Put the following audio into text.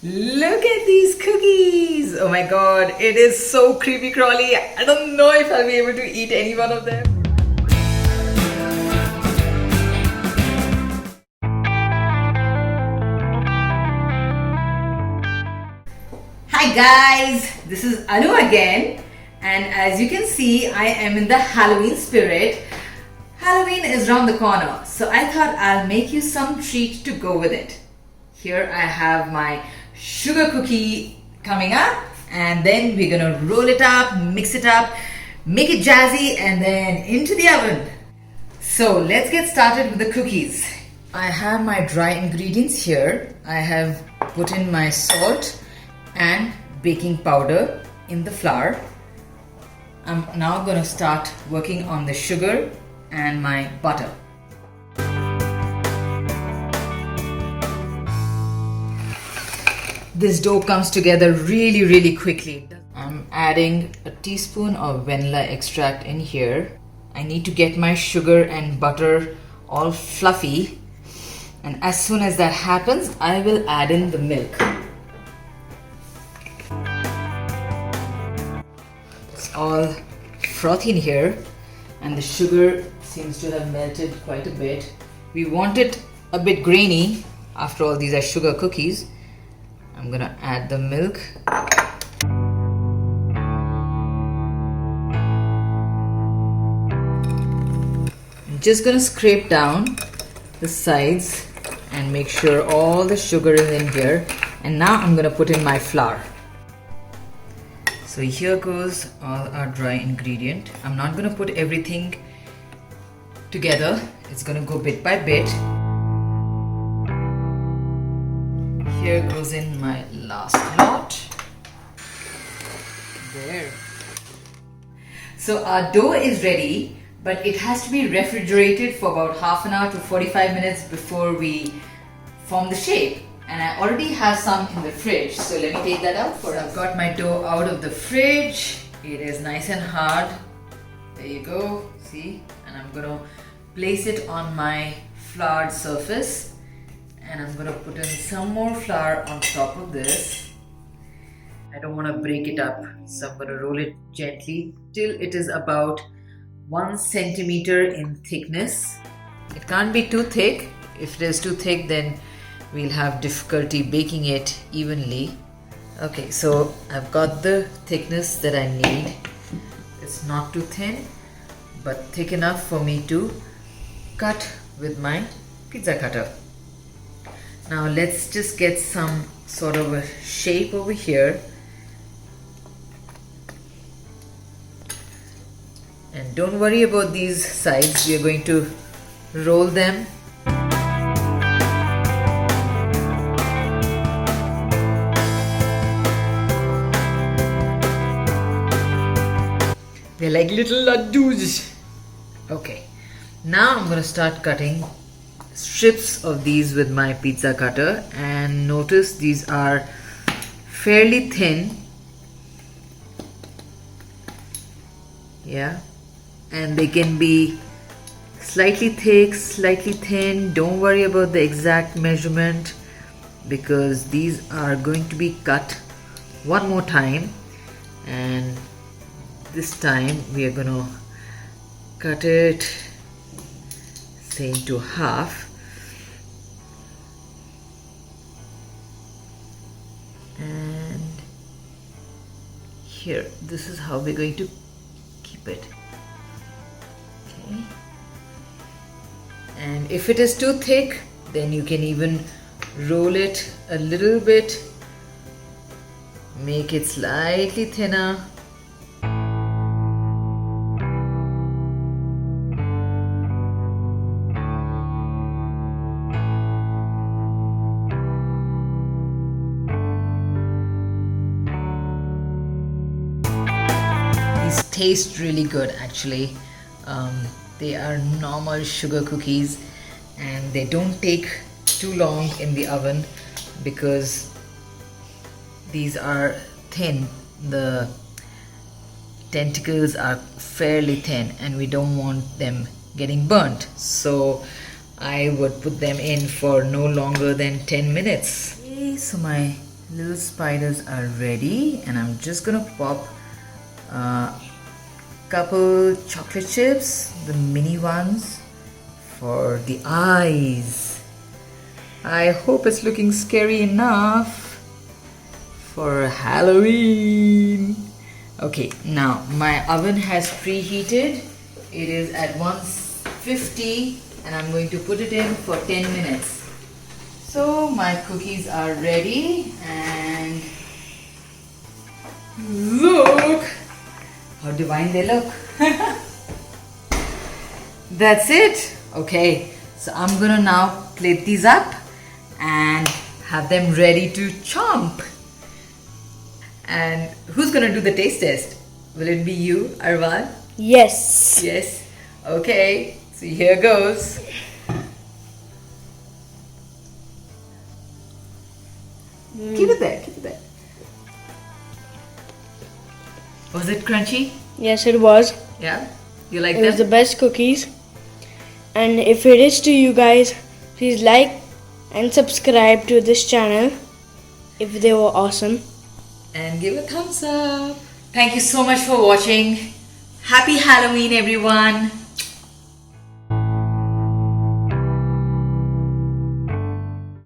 Look at these cookies! Oh my god, it is so creepy crawly. I don't know if I'll be able to eat any one of them. Hi guys, this is Anu again, and as you can see, I am in the Halloween spirit. Halloween is around the corner, so I thought I'll make you some treat to go with it. Here I have my sugar cookie coming up, and then we're gonna roll it up, mix it up, make it jazzy, and then into the oven. So let's get started with the cookies. I have my dry ingredients here. I have put in my salt and baking powder in the flour. I'm now gonna start working on the sugar and my butter. This dough comes together really quickly. I'm adding a teaspoon of vanilla extract in here. I need to get my sugar and butter all fluffy, and as soon as that happens, I will add in the milk. It's all frothy in here, and the sugar seems to have melted quite a bit. We want it a bit grainy. After all, these are sugar cookies. I'm gonna add the milk. I'm just gonna scrape down the sides and make sure all the sugar is in here. And now I'm gonna put in my flour. So here goes all our dry ingredient. I'm not gonna put everything together. It's gonna go bit by bit. Here goes in my last lot. There. So our dough is ready, but it has to be refrigerated for about half an hour to 45 minutes before we form the shape. And I already have some in the fridge, so let me take that out for us. I've got my dough out of the fridge. It is nice and hard. There you go, see? And I'm gonna place it on my floured surface. And I'm gonna put in some more flour on top of this. I don't wanna break it up, so I'm gonna roll it gently till it is about 1 centimeter in thickness. It can't be too thick. If it is too thick, then we'll have difficulty baking it evenly. Okay, so I've got the thickness that I need. It's not too thin, but thick enough for me to cut with my pizza cutter. Now let's just get some sort of a shape over here. And don't worry about these sides, we are going to roll them. They're like little laddus. Okay, now I'm gonna start cutting strips of these with my pizza cutter, and notice these are fairly thin. Yeah, and they can be slightly thick, slightly thin. Don't worry about the exact measurement, because these are going to be cut one more time, and this time we are gonna cut it say into half. And here, this is how we're going to keep it. Okay. And if it is too thick, then you can even roll it a little bit, make it slightly thinner. Taste really good actually. They are normal sugar cookies, and they don't take too long in the oven because these are thin. The tentacles are fairly thin and we don't want them getting burnt, so I would put them in for no longer than 10 minutes. Okay, so my Little spiders are ready, and I'm just gonna pop a couple chocolate chips, the mini ones, for the eyes. I hope it's looking scary enough for Halloween. Okay, now my oven has preheated. It is at 150 and I'm going to put it in for 10 minutes. So my cookies are ready, and look how divine they look. That's it. Okay, so I'm gonna now plate these up and have them ready to chomp. And who's gonna do the taste test? Will it be you, Arvan? Yes. Yes. Okay, so here goes. Keep it there, keep it there. Was it crunchy? Yes, it was. Yeah? You like It was the them? best cookies. And if it is to you guys, please like and subscribe to this channel if they were awesome. And give a thumbs up. Thank you so much for watching. Happy Halloween, everyone.